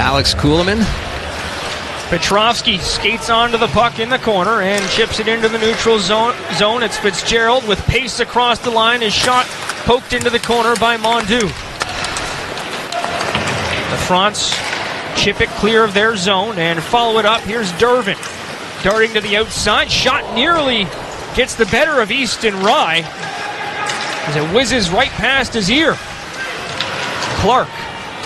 Alex Kuhlman. Petrovsky skates onto the puck in the corner and chips it into the neutral zone. It's Fitzgerald with pace across the line. His shot poked into the corner by Mondeau. The Fronts chip it clear of their zone and follow it up. Here's Dervin darting to the outside. Shot nearly gets the better of Easton Rye as it whizzes right past his ear. Clark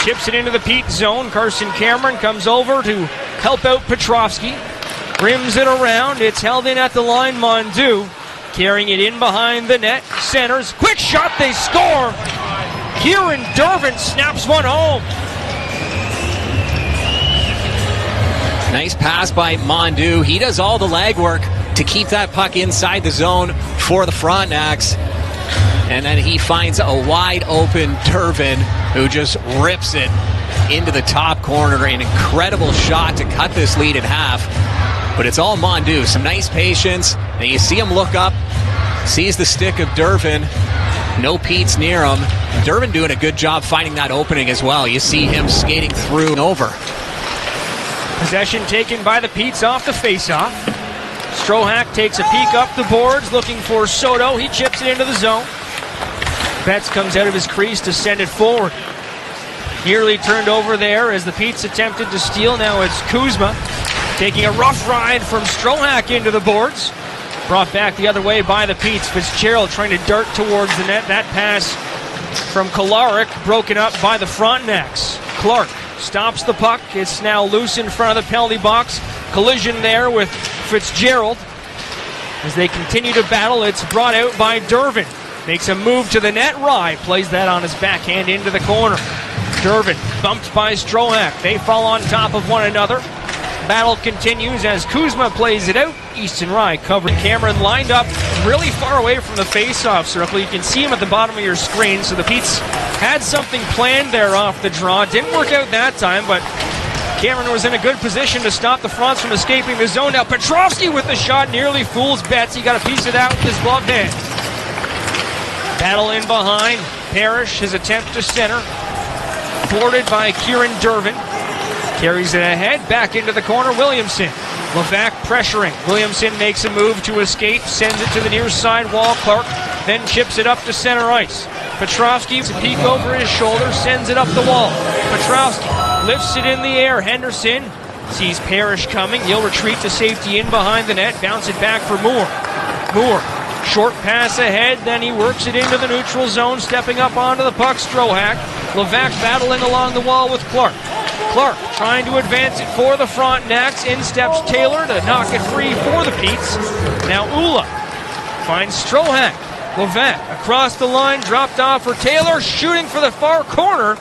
chips it into the Pete zone. Carson Cameron comes over to help out Petrovsky. Rims it around. It's held in at the line. Mondeau carrying it in behind the net. Centers. Quick shot. They score. Kieren Dervin snaps one home. Nice pass by Mondeau. He does all the legwork to keep that puck inside the zone for the Frontenacs. And then he finds a wide open Dervin who just rips it into the top corner. An incredible shot to cut this lead in half. But it's all Mondeau. Some nice patience. And you see him look up, sees the stick of Dervin. No Pete's near him. Dervin doing a good job finding that opening as well. You see him skating through and over. Possession taken by the Petes off the faceoff. Strohack takes a peek up the boards looking for Soto. He chips it into the zone. Betts comes out of his crease to send it forward. Nearly turned over there as the Petes attempted to steal. Now it's Kuzma taking a rough ride from Strohack into the boards. Brought back the other way by the Petes. Fitzgerald trying to dart towards the net. That pass from Kolarek broken up by the Frontenacs. Clark stops the puck. It's now loose in front of the penalty box. Collision there with Fitzgerald. As they continue to battle, it's brought out by Dervin. Makes a move to the net. Rye plays that on his backhand into the corner. Dervin bumped by Strohack. They fall on top of one another. Battle continues as Kuzma plays it out. Easton Rye covered. Cameron lined up really far away from the face-off circle. You can see him at the bottom of your screen. So the Petes had something planned there off the draw. Didn't work out that time, but Cameron was in a good position to stop the Fronts from escaping the zone. Now Petrovsky with the shot nearly fools Betts. He got a piece of that with his gloved hand. Battle in behind. Parrish, his attempt to center. Thwarted by Kieren Dervin. Carries it ahead, back into the corner, Williamson. Levac pressuring. Williamson makes a move to escape, sends it to the near side wall. Clark then chips it up to center ice. Petrovsky to peek over his shoulder, sends it up the wall. Petrovsky lifts it in the air. Henderson sees Parrish coming. He'll retreat to safety in behind the net, bounce it back for Moore. Moore, short pass ahead, then he works it into the neutral zone, stepping up onto the puck. Strohack. Levac battling along the wall with Clark. Clark trying to advance it for the Frontenacs. In steps Taylor to knock it free for the Petes. Now Ula finds Strohack. Levac across the line, dropped off for Taylor, shooting for the far corner.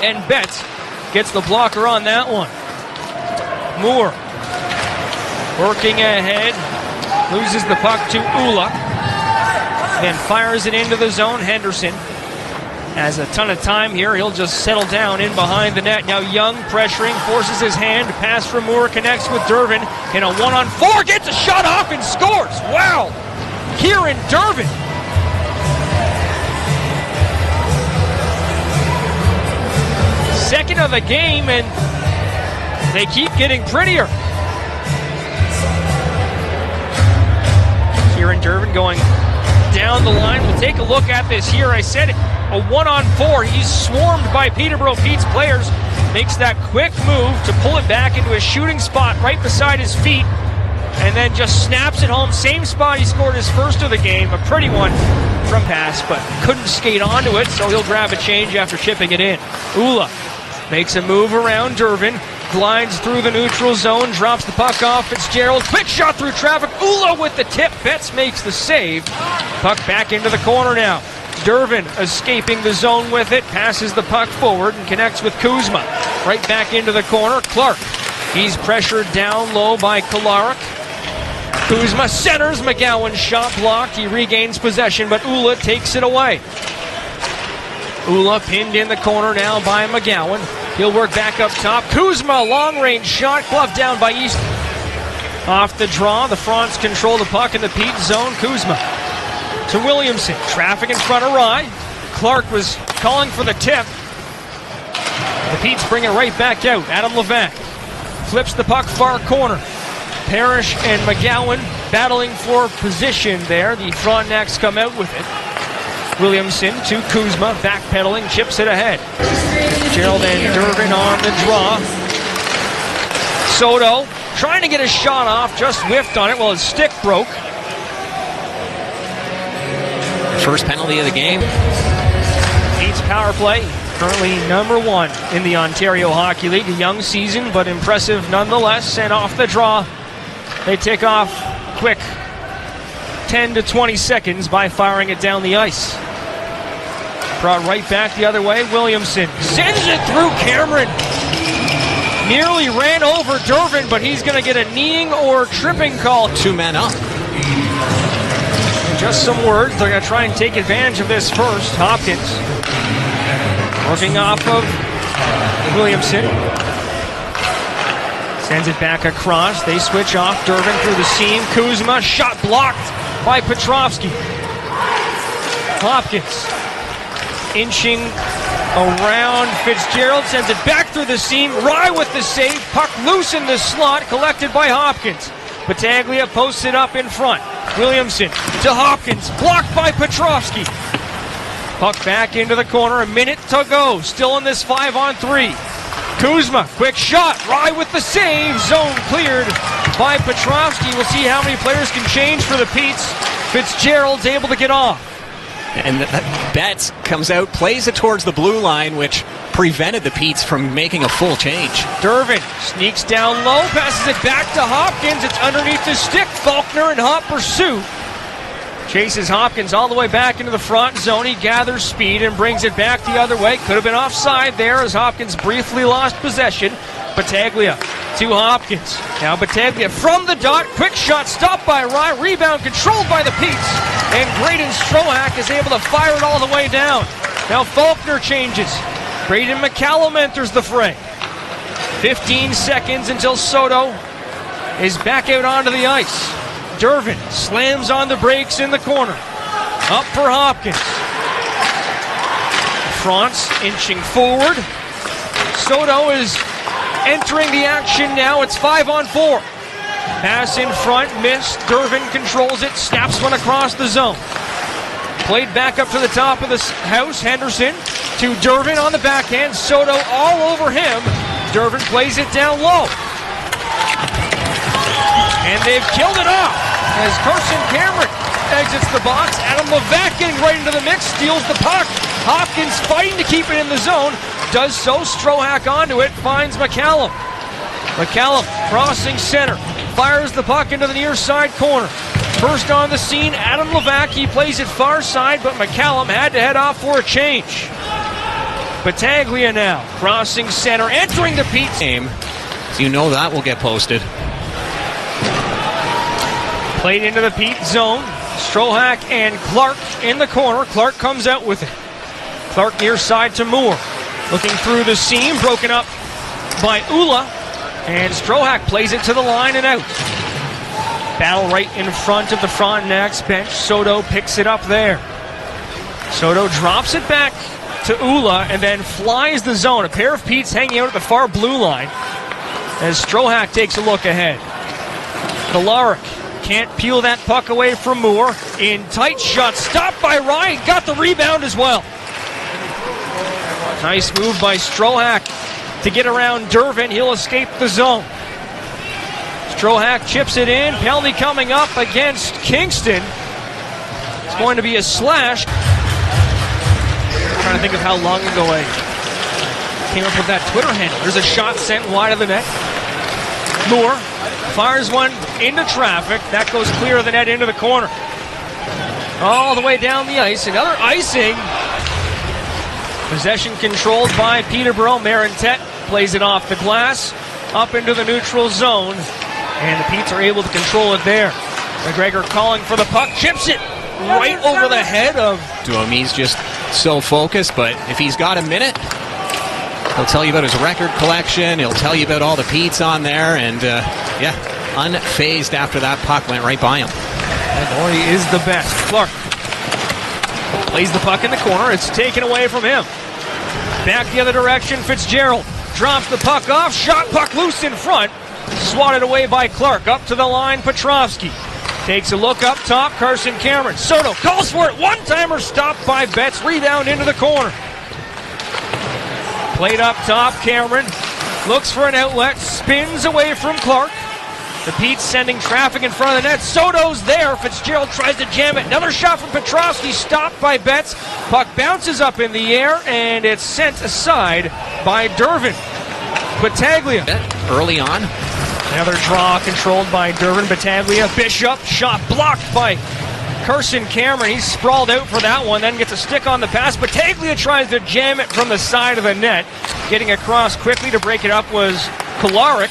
And Betts gets the blocker on that one. Moore working ahead, loses the puck to Ula. Then fires it into the zone. Henderson has a ton of time here. He'll just settle down in behind the net. Now Young pressuring, forces his hand. Pass from Moore connects with Dervin. In a 1-on-4, gets a shot off and scores. Wow! Kieren Dervin. Second of the game, and they keep getting prettier. Kieren Dervin going down the line. We'll take a look at this here. I said it. A 1-on-4. He's swarmed by Peterborough Pete's players. Makes that quick move to pull it back into a shooting spot right beside his feet. And then just snaps it home. Same spot he scored his first of the game. A pretty one from pass, but couldn't skate onto it, so he'll grab a change after chipping it in. Ula makes a move around Dervin. Glides through the neutral zone. Drops the puck off. Fitzgerald. Quick shot through traffic. Ula with the tip. Betts makes the save. Puck back into the corner now. Dervin escaping the zone with it, passes the puck forward and connects with Kuzma. Right back into the corner. Clark. He's pressured down low by Kolarek. Kuzma centers. McGowan's shot blocked. He regains possession, but Ula takes it away. Ula pinned in the corner now by McGowan. He'll work back up top. Kuzma, long-range shot, gloved down by East. Off the draw, the Fronts control the puck in the Pete zone. Kuzma to Williamson. Traffic in front of Rye. Clark was calling for the tip. The Pete's bring it right back out. Adam Levac flips the puck far corner. Parrish and McGowan battling for position there. The Frontenacs come out with it. Williamson to Kuzma, backpedaling, chips it ahead. Gerald and Dervin on the draw. Soto trying to get a shot off, just whiffed on it while his stick broke. First penalty of the game. Pete's power play, currently number 1 in the Ontario Hockey League. A young season, but impressive nonetheless. And off the draw, they take off quick 10 to 20 seconds by firing it down the ice. Brought right back the other way. Williamson sends it through Cameron. Nearly ran over Dervin, but he's going to get a kneeing or tripping call. 2 men up. Just some words. They're going to try and take advantage of this first. Hopkins working off of Williamson. Sends it back across. They switch off. Dervin through the seam. Kuzma, shot blocked by Petrovsky. Hopkins inching around Fitzgerald. Sends it back through the seam. Rye with the save. Puck loose in the slot. Collected by Hopkins. Battaglia posts it up in front. Williamson to Hopkins. Blocked by Petrovsky. Puck back into the corner. A minute to go. Still in this 5-on-3. Kuzma, quick shot. Rye with the save. Zone cleared by Petrovsky. We'll see how many players can change for the Petes. Fitzgerald's able to get off. And Betts comes out, plays it towards the blue line, which prevented the Petes from making a full change. Dervin sneaks down low, passes it back to Hopkins. It's underneath the stick. Faulkner in hot pursuit. Chases Hopkins all the way back into the front zone. He gathers speed and brings it back the other way. Could have been offside there as Hopkins briefly lost possession. Battaglia to Hopkins. Now Battaglia from the dot. Quick shot stopped by Rye. Rebound controlled by the Petes. And Braden Strohak is able to fire it all the way down. Now Faulkner changes. Braden McCallum enters the fray. 15 seconds until Soto is back out onto the ice. Dervin slams on the brakes in the corner. Up for Hopkins. France inching forward. Soto is entering the action now. It's 5-on-4. Pass in front, missed. Dervin controls it, snaps one across the zone. Played back up to the top of the house. Henderson to Dervin on the backhand. Soto all over him. Dervin plays it down low. And they've killed it off as Carson Cameron exits the box. Adam Levac getting right into the mix, steals the puck. Hopkins fighting to keep it in the zone. Does so. Strohak onto it, finds McCallum. McCallum crossing center. Fires the puck into the near side corner. First on the scene, Adam Levac. He plays it far side, but McCallum had to head off for a change. Battaglia now crossing center, entering the Pete's game. So you know that will get posted. Played into the Pete zone. Strohak and Clark in the corner. Clark comes out with it. Clark near side to Moore. Looking through the seam, broken up by Ula. And Strohak plays it to the line and out. Battle right in front of the Frontenac's bench. Soto picks it up there. Soto drops it back to Ula and then flies the zone. A pair of Petes hanging out at the far blue line as Strohak takes a look ahead. Kolarik can't peel that puck away from Moore. In tight shot, stopped by Ryan. Got the rebound as well. Nice move by Strohak to get around Dervin. He'll escape the zone. Strohak chips it in. Penalty coming up against Kingston. It's going to be a slash. I'm trying to think of how long ago I came up with that Twitter handle. There's a shot sent wide of the net. Moore fires one into traffic. That goes clear of the net into the corner. All the way down the ice. Another icing. Possession controlled by Peterborough. Marintet plays it off the glass, up into the neutral zone, and the Petes are able to control it there. McGregor calling for the puck, chips it right over the head of Duhamie's just so focused, but if he's got a minute, he'll tell you about his record collection, he'll tell you about all the Petes on there, and unfazed after that puck went right by him. And boy, he is the best. Clark plays the puck in the corner. It's taken away from him. Back the other direction, Fitzgerald drops the puck off, shot puck loose in front, swatted away by Clark. Up to the line, Petrovsky takes a look up top, Carson Cameron. Soto calls for it, one-timer stopped by Betts, rebound into the corner. Played up top, Cameron looks for an outlet, spins away from Clark. The Pete's sending traffic in front of the net. Soto's there. Fitzgerald tries to jam it. Another shot from Petrovsky, stopped by Betts. Puck bounces up in the air, and it's sent aside by Dervin. Battaglia early on. Another draw controlled by Dervin. Battaglia, Bishop, shot blocked by Carson Cameron. He's sprawled out for that one, then gets a stick on the pass. Battaglia tries to jam it from the side of the net. Getting across quickly to break it up was Kolarek.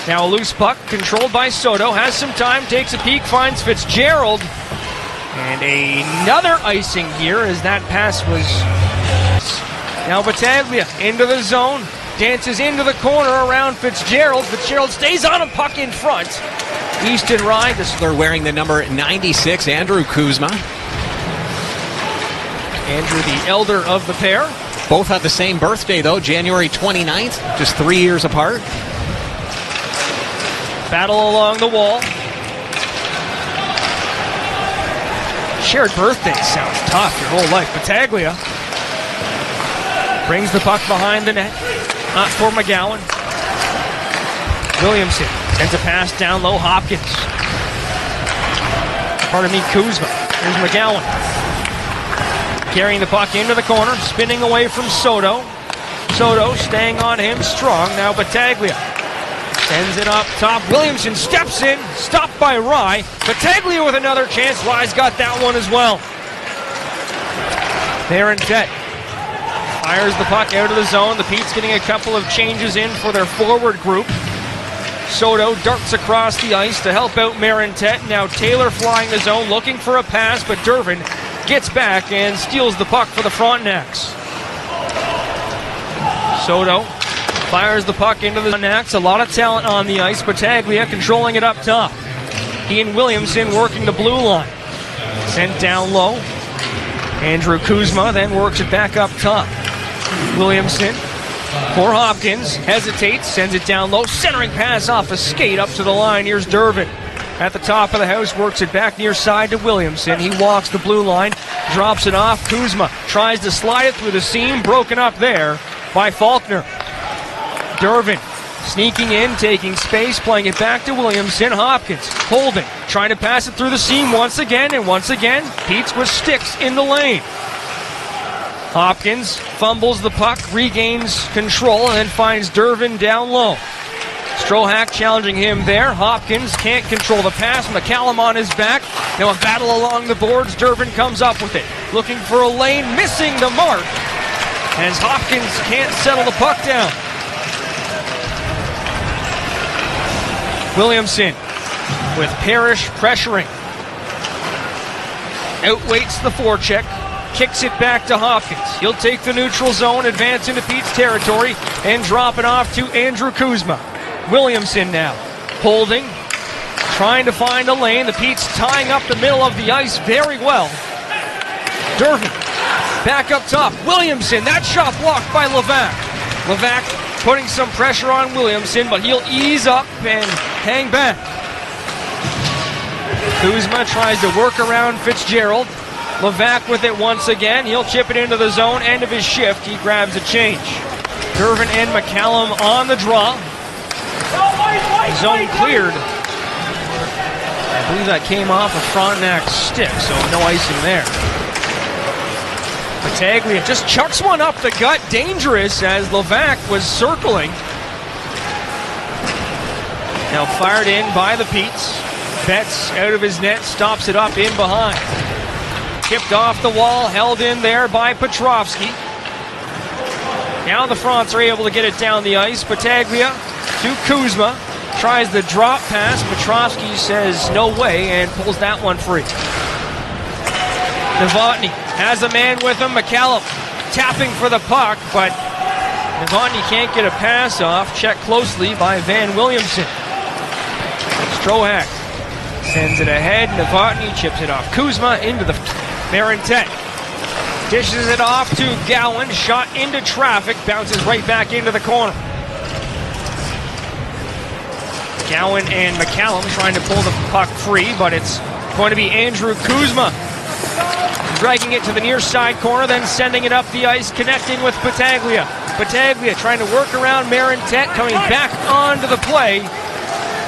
Now a loose puck controlled by Soto. Has some time, takes a peek, finds Fitzgerald. And another icing here as that pass was... Now Battaglia into the zone. Dances into the corner around Fitzgerald. Fitzgerald stays on him, puck in front. Easton Rye. They're wearing the number 96, Andrew Kuzma. Andrew, the elder of the pair. Both have the same birthday, though, January 29th, just 3 years apart. Battle along the wall. Shared birthdays sounds tough your whole life. Battaglia brings the puck behind the net. Not for McGowan. Williamson sends a pass down low. Hopkins. Kuzma. Here's McGowan. Carrying the puck into the corner. Spinning away from Soto. Soto staying on him strong. Now Battaglia sends it up top. Williamson steps in. Stopped by Rye. Battaglia with another chance. Rye's got that one as well. Marintet fires the puck out of the zone. The Pete's getting a couple of changes in for their forward group. Soto darts across the ice to help out Marintet. Now Taylor flying the zone, looking for a pass, but Dervin gets back and steals the puck for the Frontenacs. Soto fires the puck into the Frontenacs. A lot of talent on the ice. Battaglia controlling it up top. He and Williamson working the blue line. Sent down low. Andrew Kuzma then works it back up top. Williamson for Hopkins, hesitates, sends it down low, centering pass off a skate up to the line. Here's Dervin at the top of the house, works it back near side to Williamson. He walks the blue line, drops it off. Kuzma tries to slide it through the seam, broken up there by Faulkner. Dervin sneaking in, taking space, playing it back to Williamson. Hopkins holding, trying to pass it through the seam once again, Pete's with sticks in the lane. Hopkins fumbles the puck, regains control, and then finds Dervin down low. Strohack challenging him there. Hopkins can't control the pass. McCallum on his back. Now a battle along the boards. Dervin comes up with it. Looking for a lane, missing the mark, as Hopkins can't settle the puck down. Williamson with Parrish pressuring. Outweights the forecheck. Kicks it back to Hopkins. He'll take the neutral zone, advance into Pete's territory, and drop it off to Andrew Kuzma. Williamson now holding, trying to find a lane. The Pete's tying up the middle of the ice very well. Dervin back up top. Williamson, that shot blocked by Levac. Levac putting some pressure on Williamson, but he'll ease up and hang back. Kuzma tries to work around Fitzgerald. Levac with it once again. He'll chip it into the zone. End of his shift. He grabs a change. Dervin and McCallum on the draw. Zone cleared. I believe that came off a Frontenac's stick, so no icing there. Battaglia just chucks one up the gut. Dangerous as Levac was circling. Now fired in by the Petes. Betts out of his net, stops it up in behind. Tipped off the wall, held in there by Petrovsky. Now the Fronts are able to get it down the ice. Battaglia to Kuzma. Tries the drop pass. Petrovsky says no way and pulls that one free. Novotny has a man with him. McCallum tapping for the puck, but Novotny can't get a pass off. Checked closely by Van Williamson. Strohack sends it ahead. Novotny chips it off Kuzma into the Marintet. Dishes it off to Gowan. Shot into traffic. Bounces right back into the corner. Gowan and McCallum trying to pull the puck free, but it's going to be Andrew Kuzma dragging it to the near side corner, then sending it up the ice, connecting with Battaglia. Battaglia trying to work around Marintet. Coming back onto the play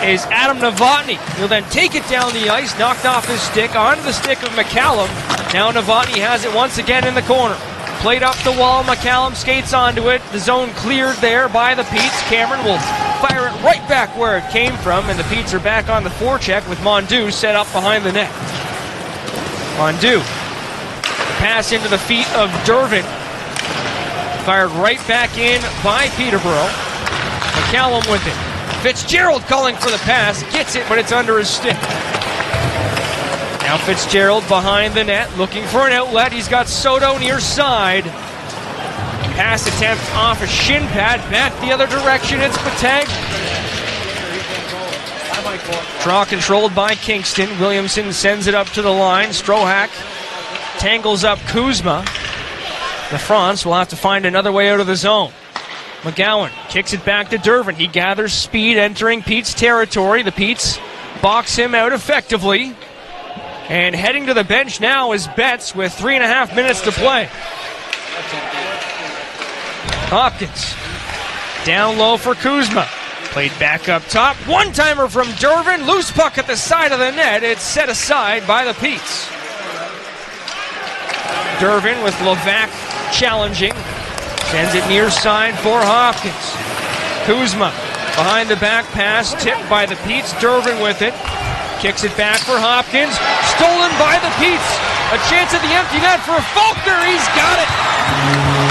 is Adam Novotny. He'll then take it down the ice, knocked off his stick, onto the stick of McCallum. Now Novotny has it once again in the corner. Played up the wall, McCallum skates onto it. The zone cleared there by the Petes. Cameron will fire it right back where it came from, and the Petes are back on the forecheck with Mondu set up behind the net. Mondu. Pass into the feet of Dervin. Fired right back in by Peterborough. McCallum with it. Fitzgerald calling for the pass. Gets it, but it's under his stick. Now Fitzgerald behind the net, looking for an outlet. He's got Soto near side. Pass attempt off a shin pad. Back the other direction. It's Patag. Draw controlled by Kingston. Williamson sends it up to the line. Strohak tangles up Kuzma. The France will have to find another way out of the zone. McGowan kicks it back to Dervin. He gathers speed entering Pete's territory. The Petes box him out effectively. And heading to the bench now is Betts with 3.5 minutes to play. Hopkins down low for Kuzma. Played back up top. One-timer from Dervin. Loose puck at the side of the net. It's set aside by the Petes. Dervin with Levac challenging. Sends it near side for Hopkins. Kuzma behind the back pass. Tipped by the Petes. Dervin with it. Kicks it back for Hopkins. Stolen by the Petes. A chance at the empty net for Faulkner. He's got it.